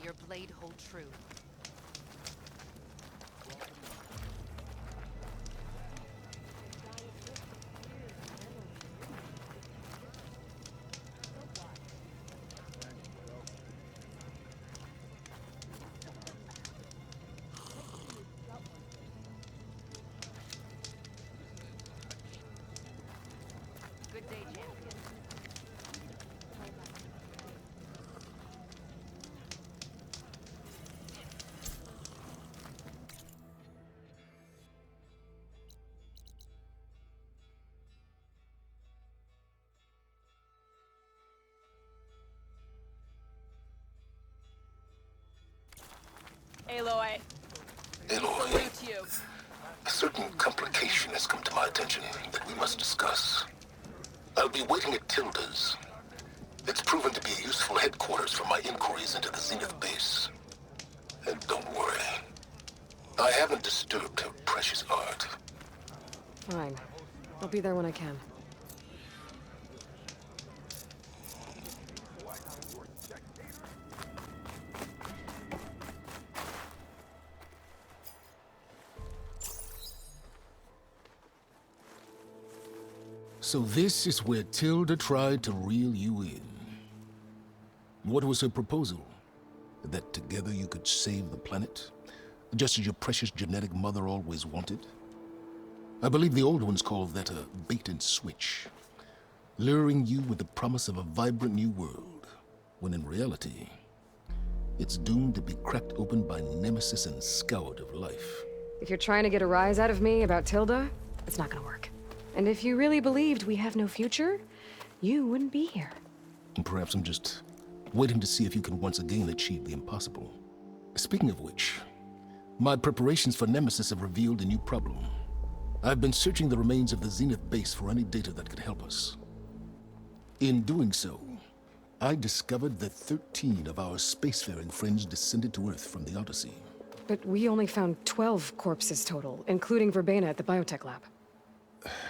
your blade hold true. Good day, champion. Aloy. Aloy, Salute you. a certain complication has come to my attention that we must discuss. I'll be waiting at Tilda's. It's proven to be a useful headquarters for my inquiries into the Zenith base. And don't worry, I haven't disturbed her precious art. Fine. I'll be there when I can. So this is where Tilda tried to reel you in. What was her proposal? That together you could save the planet? Just as your precious genetic mother always wanted? I believe the old ones called that a bait and switch. Luring you with the promise of a vibrant new world, when in reality, it's doomed to be cracked open by nemesis and scoured of life. If you're trying to get a rise out of me about Tilda, it's not gonna work. And if you really believed we have no future, you wouldn't be here. And perhaps I'm just waiting to see if you can once again achieve the impossible. Speaking of which, my preparations for Nemesis have revealed a new problem. I've been searching the remains of the Zenith base for any data that could help us. In doing so, I discovered that 13 of our spacefaring friends descended to Earth from the Odyssey. But we only found 12 corpses total, including Verbena at the biotech lab.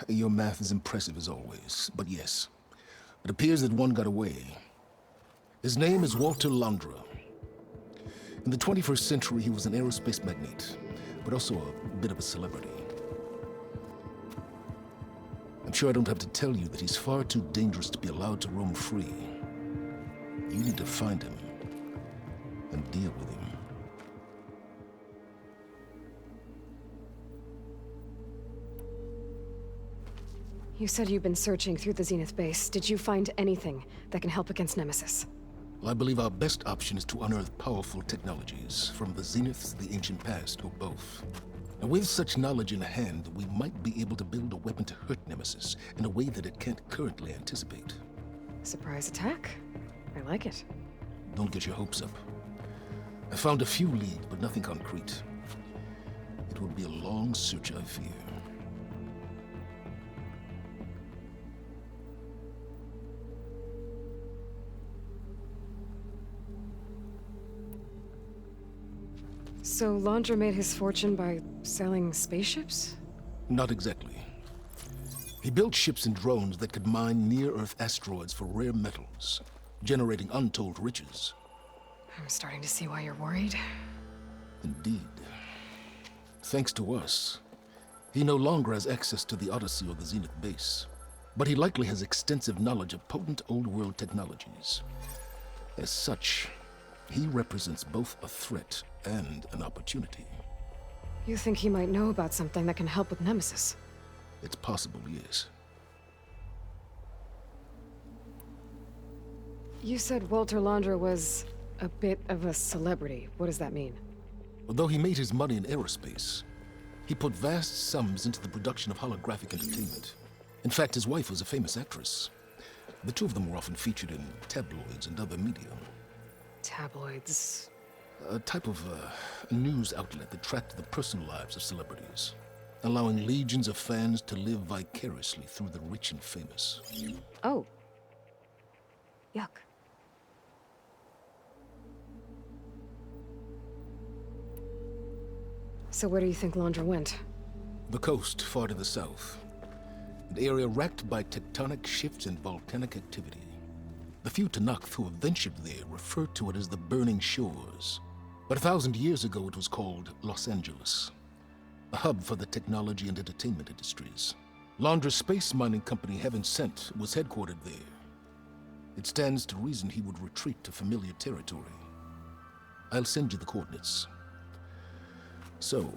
Your math is impressive as always, but yes, it appears that one got away. His name is Walter Londra. In the 21st century, he was an aerospace magnate, but also a bit of a celebrity. I'm sure I don't have to tell you that he's far too dangerous to be allowed to roam free. You need to find him and deal with him. You said you've been searching through the Zenith base. Did you find anything that can help against Nemesis? Well, I believe our best option is to unearth powerful technologies from the Zeniths, the ancient past, or both. And with such knowledge in hand, we might be able to build a weapon to hurt Nemesis in a way that it can't currently anticipate. Surprise attack? I like it. Don't get your hopes up. I found a few leads, but nothing concrete. It will be a long search, I fear. So Londra made his fortune by selling spaceships? Not exactly. He built ships and drones that could mine near-Earth asteroids for rare metals, generating untold riches. I'm starting to see why you're worried. Indeed. Thanks to us, he no longer has access to the Odyssey or the Zenith base, but he likely has extensive knowledge of potent old-world technologies. As such, he represents both a threat and an opportunity. You think he might know about something that can help with Nemesis? It's possible, yes. You said Walter Londra was a bit of a celebrity. What does that mean? Although he made his money in aerospace, he put vast sums into the production of holographic entertainment. In fact, his wife was a famous actress. The two of them were often featured in tabloids and other media. Tabloids. A type of news outlet that tracked the personal lives of celebrities, allowing legions of fans to live vicariously through the rich and famous. Oh. Yuck. So where do you think Londra went? The coast, far to the south. An area racked by tectonic shifts and volcanic activity. The few Tanakh who have ventured there refer to it as the Burning Shores. But 1,000 years ago it was called Los Angeles, a hub for the technology and entertainment industries. Londra's space mining company Heaven Sent was headquartered there. It stands to reason he would retreat to familiar territory. I'll send you the coordinates. So,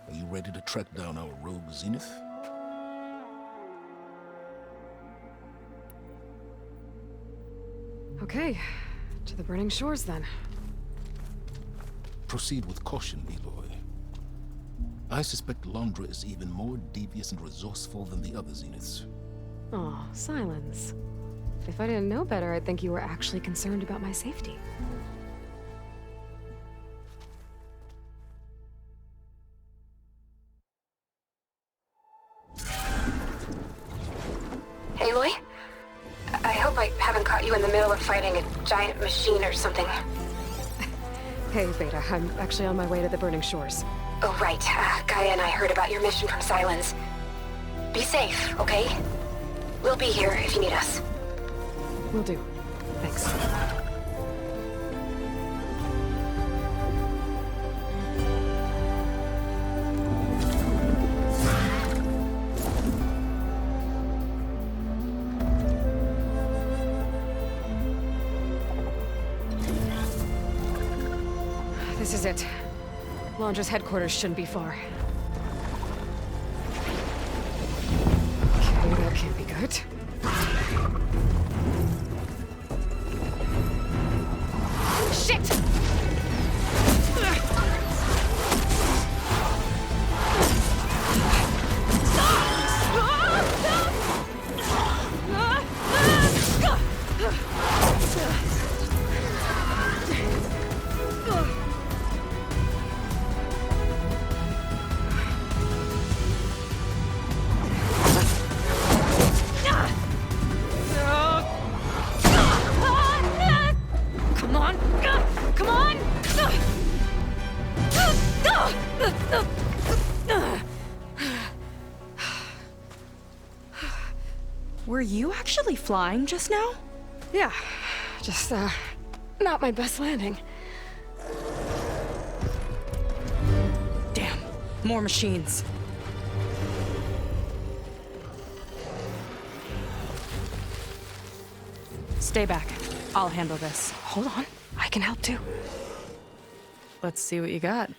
are you ready to track down our rogue Zenith? Okay, to the Burning Shores then. Proceed with caution, B-boy. I suspect Londra is even more devious and resourceful than the other Zeniths. Aw, Silence. If I didn't know better, I'd think you were actually concerned about my safety. Aloy? I hope I haven't caught you in the middle of fighting a giant machine or something. Hey, Beta, I'm actually on my way to the Burning Shores. Oh, right. Gaia and I heard about your mission from Silence. Be safe, okay? We'll be here if you need us. Will do. Thanks. This is it. Londra's headquarters shouldn't be far. Okay, that can't be good. Shit! Come on! Come on! Were you actually flying just now? Yeah, just, not my best landing. Damn, more machines. Stay back. I'll handle this. Hold on, I can help too. Let's see what you got.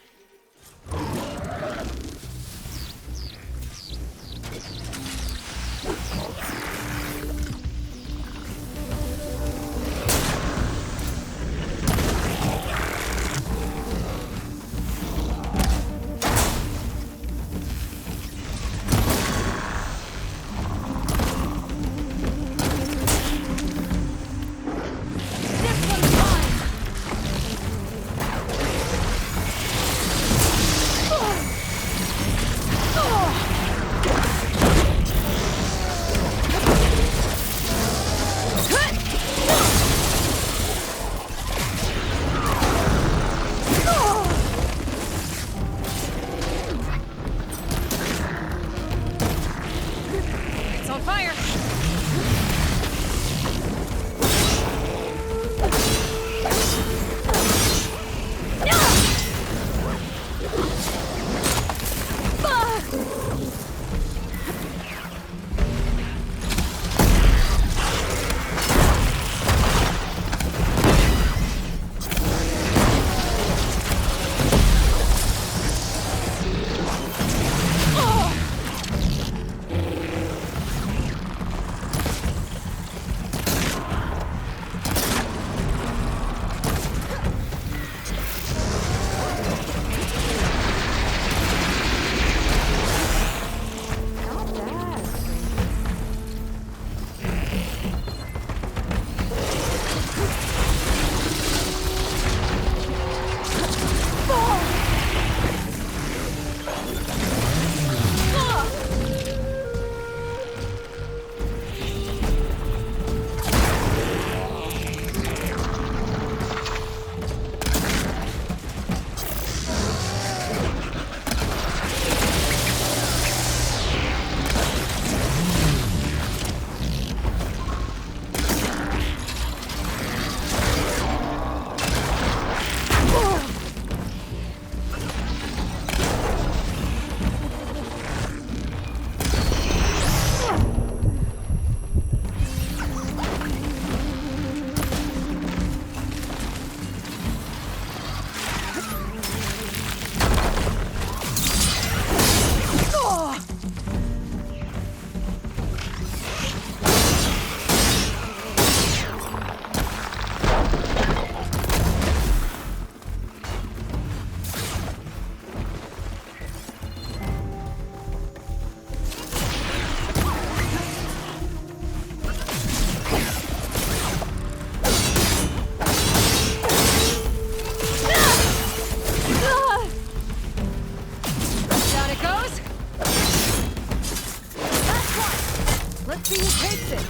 takes it!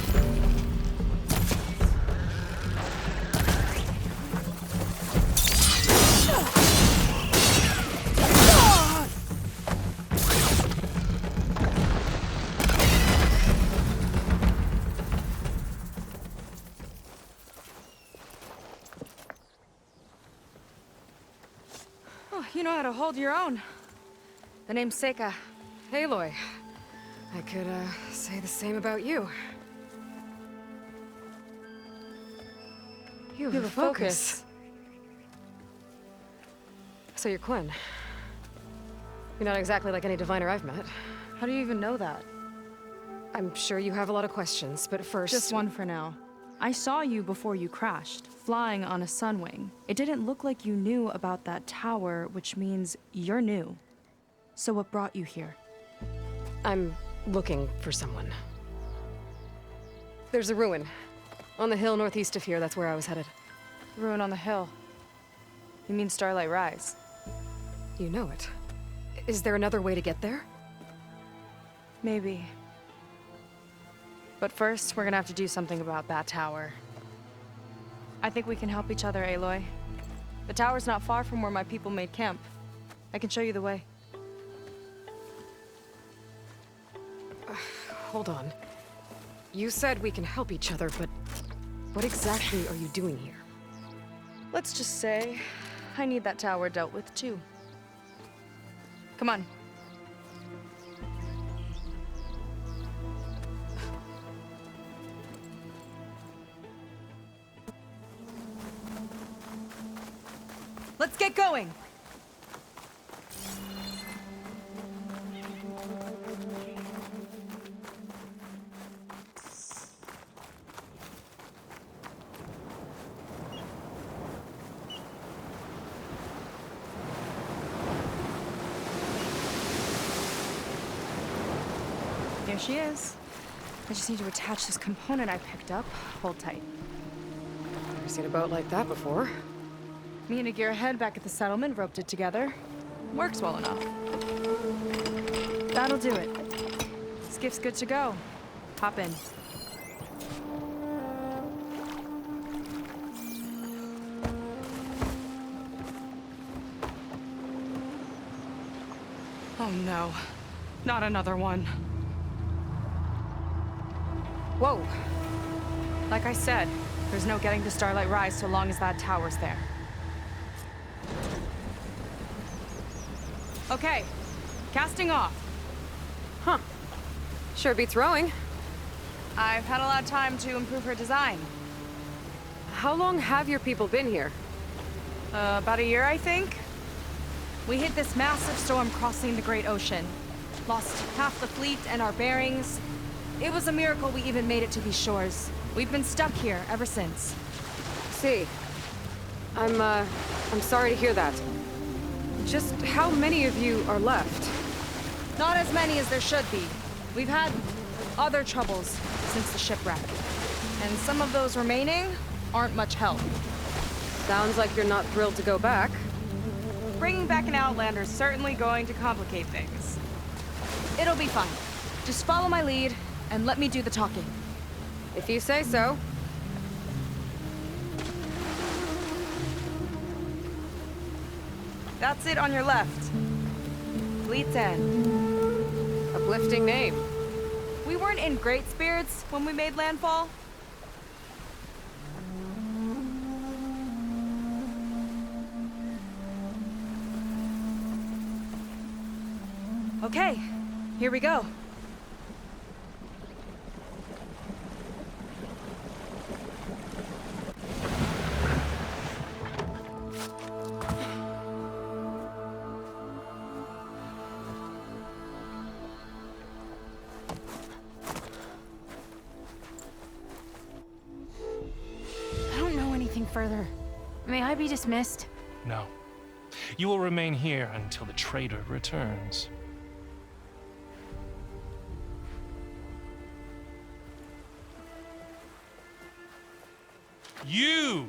Oh, you know how to hold your own. The name's Seika. Aloy. I could, say the same about you. You have a focus. So you're Quinn. You're not exactly like any diviner I've met. How do you even know that? I'm sure you have a lot of questions, but first... Just one for now. I saw you before you crashed, flying on a sunwing. It didn't look like you knew about that tower, which means you're new. So what brought you here? I'm looking for someone. There's a ruin. On the hill northeast of here, that's where I was headed. Ruin on the hill. You mean Starlight Rise? You know it. Is there another way to get there? Maybe. But first, we're gonna have to do something about that tower. I think we can help each other, Aloy. The tower's not far from where my people made camp. I can show you the way. Hold on. You said we can help each other, but what exactly are you doing here? Let's just say, I need that tower dealt with too. Come on. Let's get going! Here she is. I just need to attach this component I picked up. Hold tight. Never seen a boat like that before. Me and a gearhead back at the settlement roped it together. Works well enough. That'll do it. Skiff's good to go. Hop in. Oh no. Not another one. Whoa. Like I said, there's no getting to Starlight Rise so long as that tower's there. Okay, casting off. Huh. Sure beats rowing. I've had a lot of time to improve her design. How long have your people been here? About a year, I think. We hit this massive storm crossing the Great Ocean. Lost half the fleet and our bearings. It was a miracle we even made it to these shores. We've been stuck here ever since. See. I'm sorry to hear that. Just how many of you are left? Not as many as there should be. We've had other troubles since the shipwreck. And some of those remaining aren't much help. Sounds like you're not thrilled to go back. Bringing back an Outlander's certainly going to complicate things. It'll be fine. Just follow my lead and let me do the talking. If you say so. That's it on your left. Fleet's End. Uplifting name. We weren't in great spirits when we made landfall. Okay, here we go. I don't know anything further. May I be dismissed? No. You will remain here until the trader returns. You!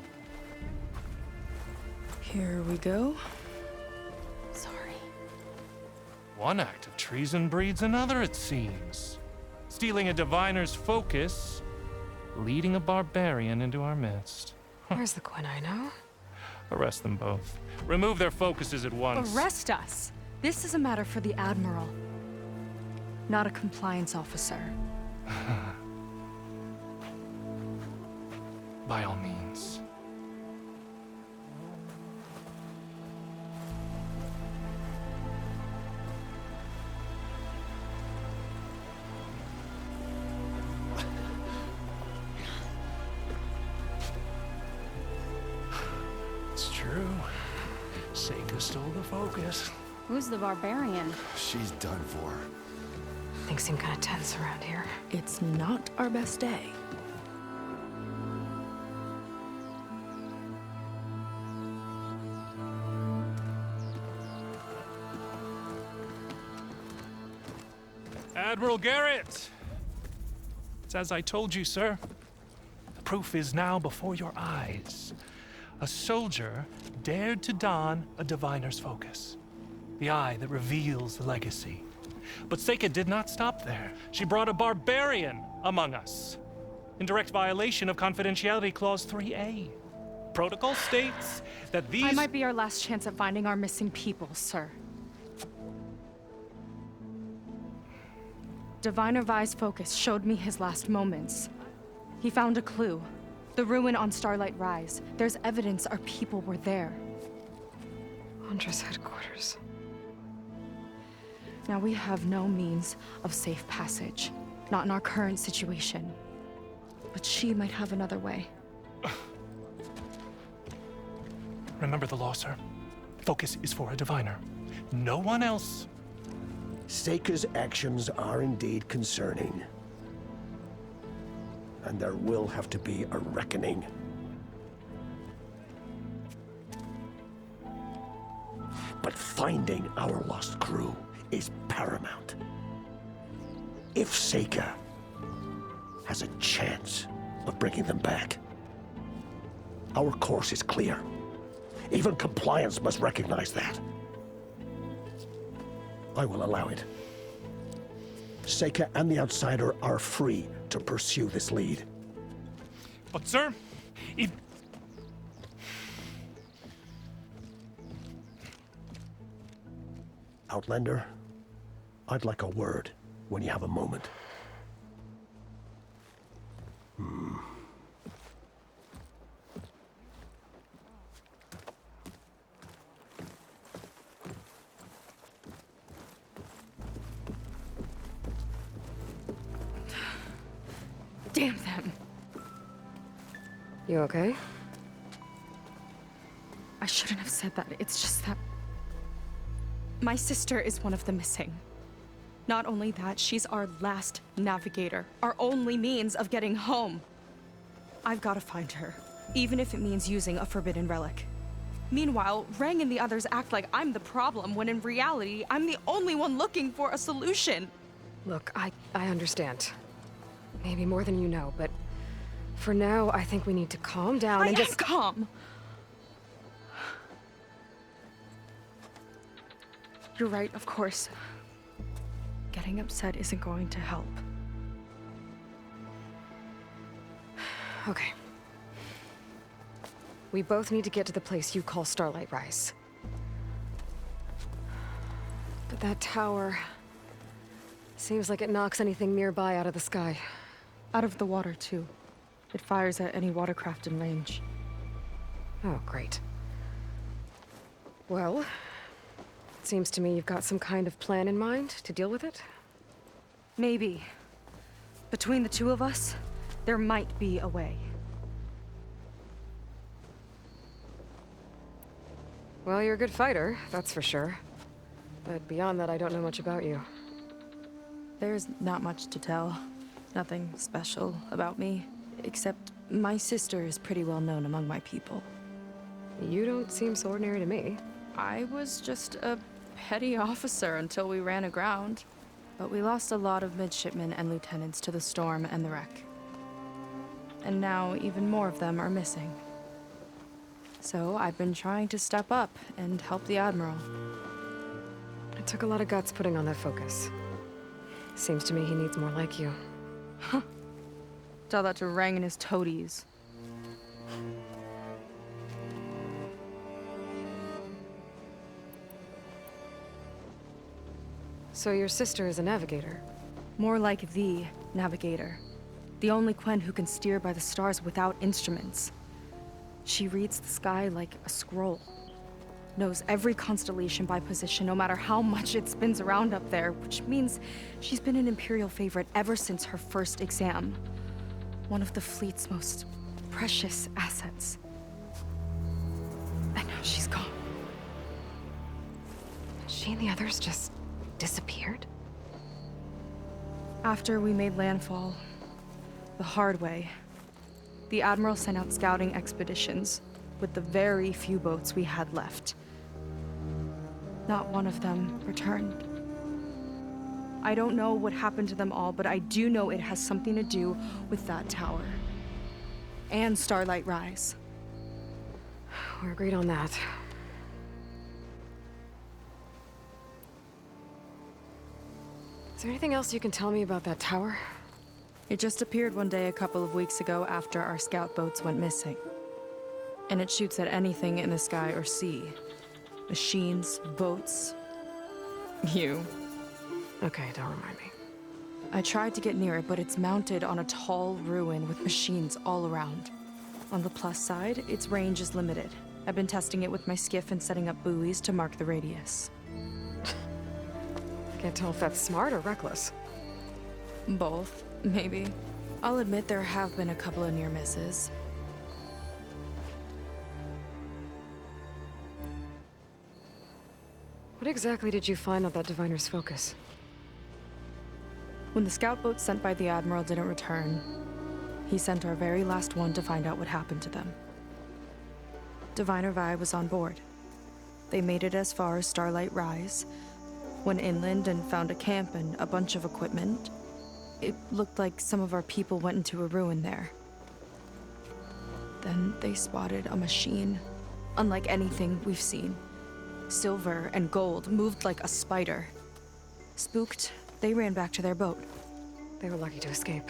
Here we go. Sorry. One act of treason breeds another, it seems. stealing a diviner's focus, leading a barbarian into our midst. Where's the Quinino? Arrest them both. Remove their focuses at once. Arrest us! This is a matter for the Admiral, not a compliance officer. By all means. It's true. Seika stole the focus. Who's the barbarian? She's done for. Things seem kind of tense around here. It's not our best day. Admiral Garrett! It's as I told you, sir. The proof is now before your eyes. A soldier dared to don a diviner's focus. The eye that reveals the legacy. But Seika did not stop there. She brought a barbarian among us. In direct violation of Confidentiality Clause 3A. Protocol states that these— I might be our last chance at finding our missing people, sir. Diviner Vi's focus showed me his last moments. He found a clue. The ruin on Starlight Rise. There's evidence our people were there. Huntress headquarters. Now we have no means of safe passage. Not in our current situation. But she might have another way. Remember the law, sir. Focus is for a diviner. No one else. Seika's actions are indeed concerning. And there will have to be a reckoning. But finding our lost crew is paramount. If Seika has a chance of bringing them back, our course is clear. Even compliance must recognize that. I will allow it. Seika and the Outsider are free to pursue this lead. But, sir, if— Outlander, I'd like a word when you have a moment. Damn them. You okay? I shouldn't have said that. It's just that my sister is one of the missing. Not only that, she's our last navigator, our only means of getting home. I've got to find her, even if it means using a forbidden relic. Meanwhile, Rang and the others act like I'm the problem, when in reality, I'm the only one looking for a solution. Look, I understand. Maybe more than you know, but for now, I think we need to calm down I and am just— calm. You're right, of course. Getting upset isn't going to help. Okay. We both need to get to the place you call Starlight Rise. But that tower seems like it knocks anything nearby out of the sky. Out of the water, too. It fires at any watercraft in range. Oh, great. Well, it seems to me you've got some kind of plan in mind to deal with it. Maybe. Between the two of us, there might be a way. Well, you're a good fighter, that's for sure. But beyond that, I don't know much about you. There's not much to tell. Nothing special about me, except my sister is pretty well known among my people. You don't seem so ordinary to me. I was just a petty officer until we ran aground. But we lost a lot of midshipmen and lieutenants to the storm and the wreck. And now even more of them are missing. So I've been trying to step up and help the Admiral. It took a lot of guts putting on that focus. Seems to me he needs more like you. Tell that to Rang and his toadies. So your sister is a navigator? More like the navigator. The only Quen who can steer by the stars without instruments. She reads the sky like a scroll. Knows every constellation by position, no matter how much it spins around up there, which means she's been an Imperial favorite ever since her first exam. One of the fleet's most precious assets. And now she's gone. She and the others just disappeared? After we made landfall, the hard way, the Admiral sent out scouting expeditions with the very few boats we had left. Not one of them returned. I don't know what happened to them all, but I do know it has something to do with that tower. And Starlight Rise. We're agreed on that. Is there anything else you can tell me about that tower? It just appeared one day a couple of weeks ago after our scout boats went missing. And it shoots at anything in the sky or sea. Machines, boats, you. Okay, don't remind me. I tried to get near it, but it's mounted on a tall ruin with machines all around. On the plus side, its range is limited. I've been testing it with my skiff and setting up buoys to mark the radius. Can't tell if that's smart or reckless. Both, maybe. I'll admit there have been a couple of near misses. What exactly did you find on that diviner's focus? When the scout boat sent by the Admiral didn't return, he sent our very last one to find out what happened to them. Diviner Vi was on board. They made it as far as Starlight Rise, went inland and found a camp and a bunch of equipment. It looked like some of our people went into a ruin there. Then they spotted a machine, unlike anything we've seen. Silver and gold, moved like a spider. Spooked, they ran back to their boat. They were lucky to escape.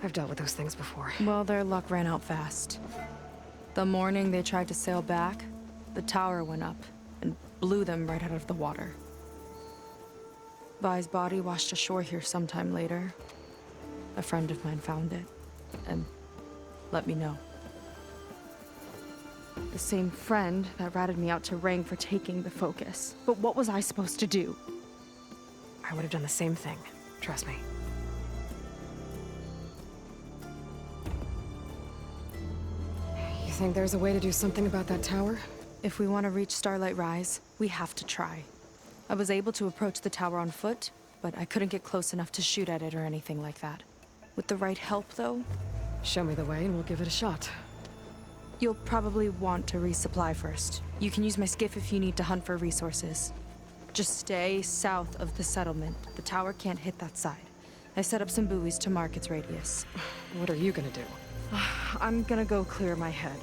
I've dealt with those things before. Well, their luck ran out fast. The morning they tried to sail back, the tower went up and blew them right out of the water. Vi's body washed ashore here sometime later. A friend of mine found it and let me know. The same friend that ratted me out to Rang for taking the focus. But what was I supposed to do? I would have done the same thing. Trust me. You think there's a way to do something about that tower? If we want to reach Starlight Rise, we have to try. I was able to approach the tower on foot, but I couldn't get close enough to shoot at it or anything like that. With the right help, though, Show me the way and we'll give it a shot. you'll probably want to resupply first. You can use my skiff if you need to hunt for resources. Just stay south of the settlement. The tower can't hit that side. I set up some buoys to mark its radius. What are you gonna do? I'm gonna go clear my head.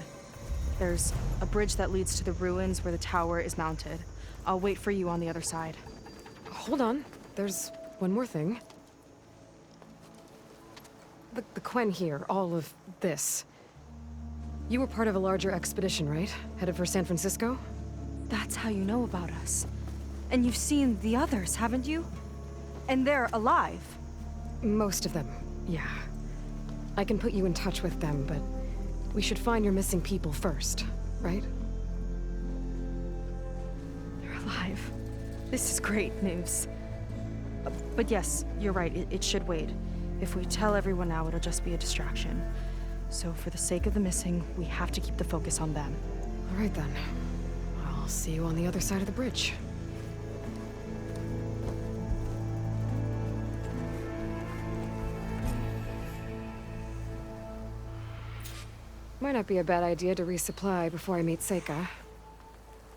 There's a bridge that leads to the ruins where the tower is mounted. I'll wait for you on the other side. Hold on. There's one more thing. The Quen here, all of this. You were part of a larger expedition, right? Headed for San Francisco? That's how you know about us. And you've seen the others, haven't you? And they're alive. Most of them, yeah. I can put you in touch with them, but we should find your missing people first, right? They're alive. This is great news. But yes, you're right, it should wait. If we tell everyone now, it'll just be a distraction. So for the sake of the missing, we have to keep the focus on them. All right then. I'll see you on the other side of the bridge. Might not be a bad idea to resupply before I meet Seika.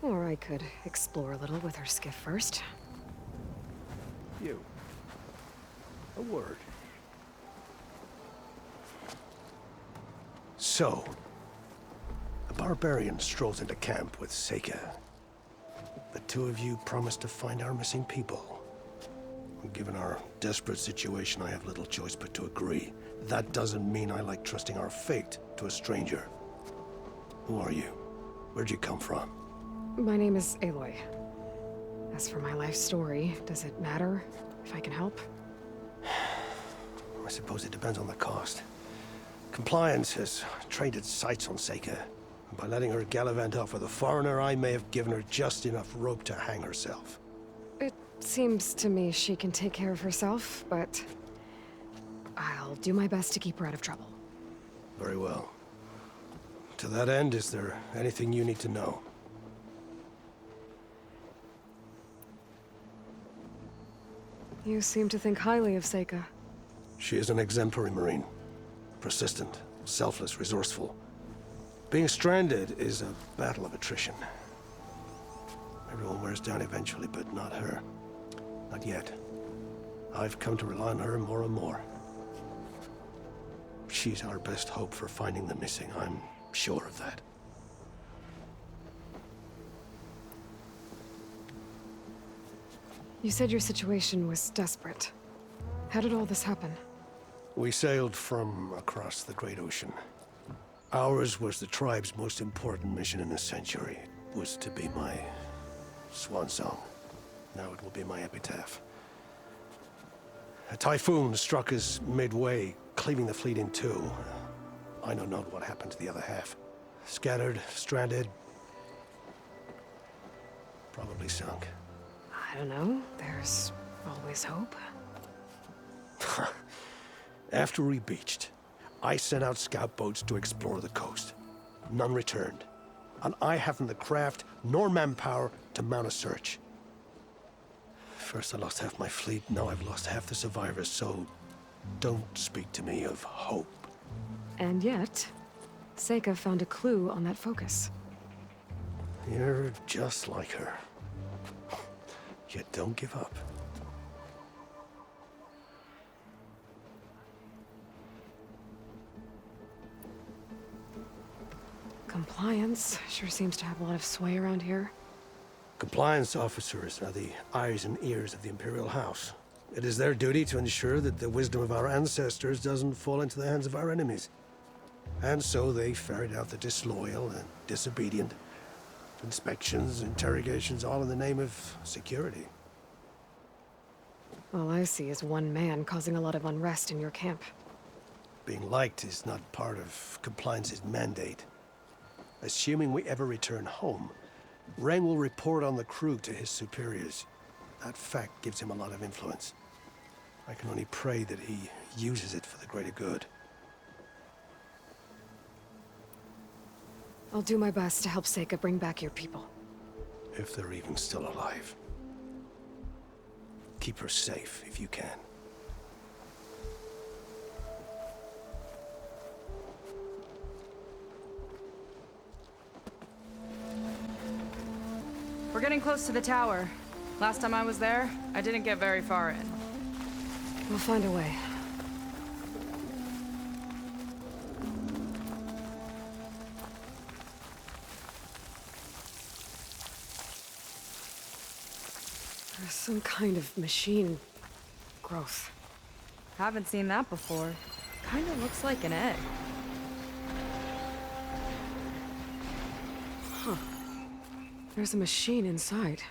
Or I could explore a little with her skiff first. You. A word. So, a barbarian strolls into camp with Seika. The two of you promised to find our missing people. Given our desperate situation, I have little choice but to agree. That doesn't mean I like trusting our fate to a stranger. Who are you? Where'd you come from? My name is Aloy. As for my life story, does it matter if I can help? I suppose it depends on the cost. Compliance has traded sights on Seika. And by letting her gallivant off with a foreigner, I may have given her just enough rope to hang herself. It seems to me she can take care of herself, but I'll do my best to keep her out of trouble. Very well. To that end, is there anything you need to know? You seem to think highly of Seika. She is an exemplary Marine. Persistent, selfless, resourceful. Being stranded is a battle of attrition. Everyone wears down eventually, but not her. Not yet. I've come to rely on her more and more. She's our best hope for finding the missing, I'm sure of that. You said your situation was desperate. How did all this happen? We sailed from across the Great Ocean. Ours was the tribe's most important mission in a century. It was to be my swan song. Now it will be my epitaph. A typhoon struck us midway, cleaving the fleet in two. I know not what happened to the other half. Scattered, stranded, probably sunk. I don't know. There's always hope. After we beached, I sent out scout boats to explore the coast. None returned. And I haven't the craft nor manpower to mount a search. First I lost half my fleet, now I've lost half the survivors, so don't speak to me of hope. And yet, Seika found a clue on that focus. You're just like her. Yet don't give up. Compliance sure seems to have a lot of sway around here. Compliance officers are the eyes and ears of the Imperial House. It is their duty to ensure that the wisdom of our ancestors doesn't fall into the hands of our enemies. And so they ferret out the disloyal and disobedient. Inspections, interrogations, all in the name of security. All I see is one man causing a lot of unrest in your camp. Being liked is not part of Compliance's mandate. Assuming we ever return home, Ren will report on the crew to his superiors. That fact gives him a lot of influence. I can only pray that he uses it for the greater good. I'll do my best to help Seika bring back your people. If they're even still alive. Keep her safe if you can. We're getting close to the tower. Last time I was there, I didn't get very far in. We'll find a way. There's some kind of machine growth. Haven't seen that before. Kinda looks like an egg. Huh. There's a machine inside.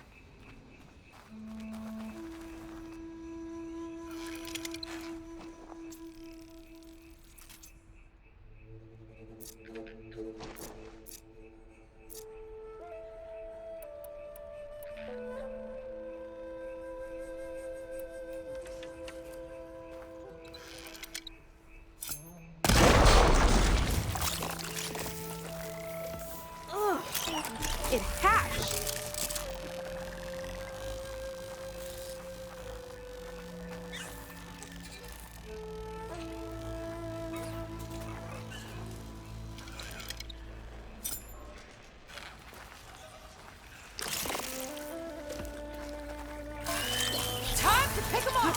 It hatched! Time to pick 'em up!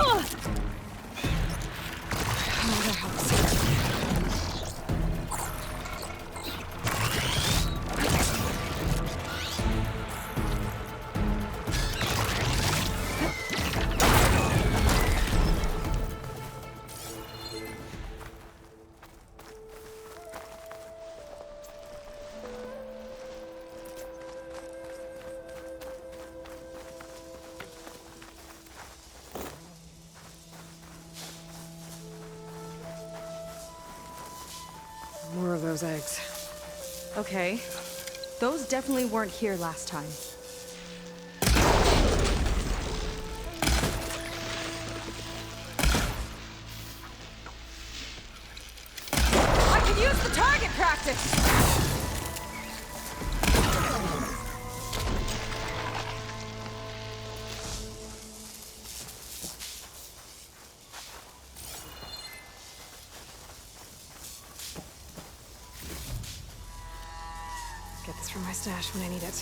Oh, that helps. More of those eggs. Okay. Those definitely weren't here last time. I could use the target practice! Get this from my stash when I need it.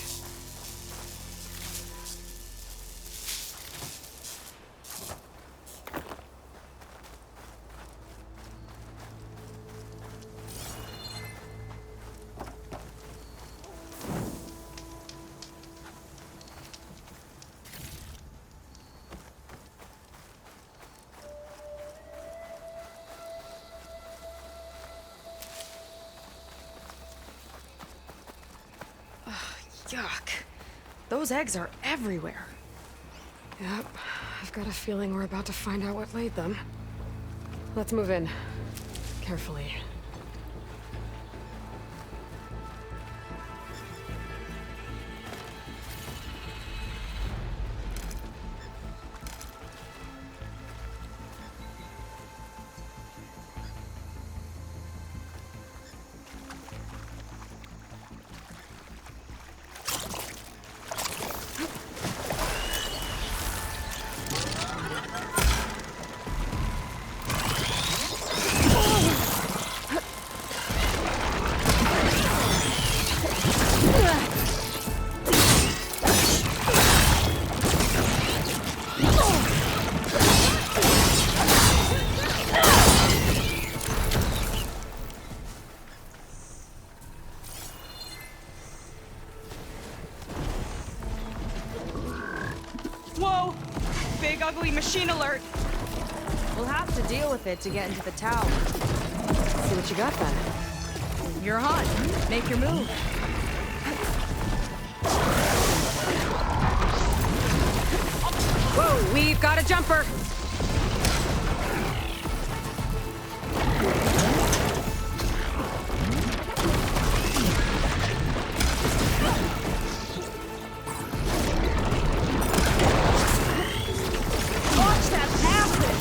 Yuck. Those eggs are everywhere. Yep, I've got a feeling we're about to find out what laid them. Let's move in. Carefully. Whoa! Big ugly machine alert! We'll have to deal with it to get into the tower. See what you got then. You're hot. Make your move. Whoa, we've got a jumper! Watch that acid!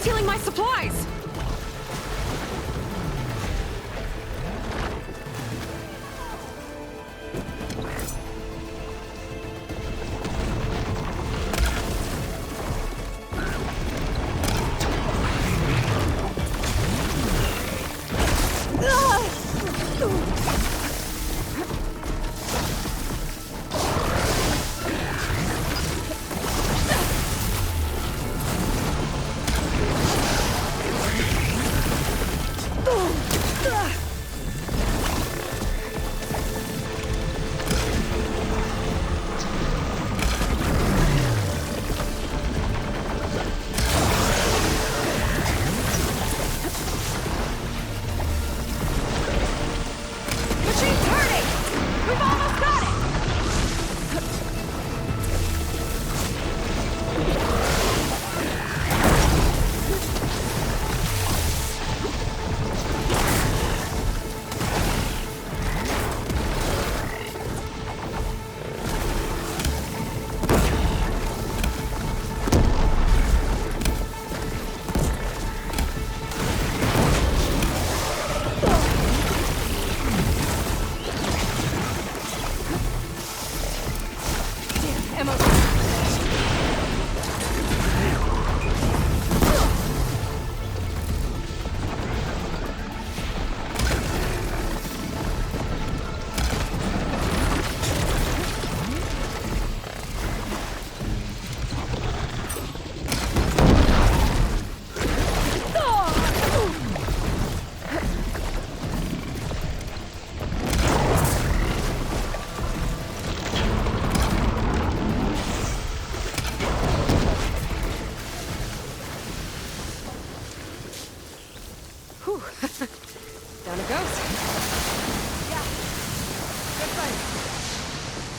Stealing my supplies! Whew. Down it goes. Yeah. Good fight.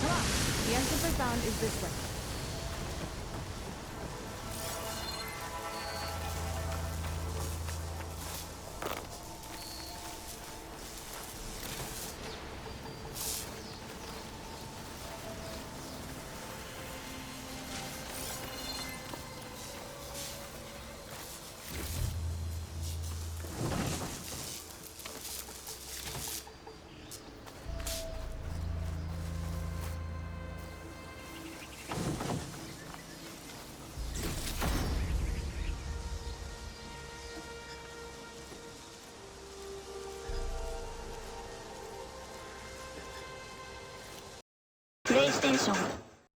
Come on. The entrance I found is this way. PlayStation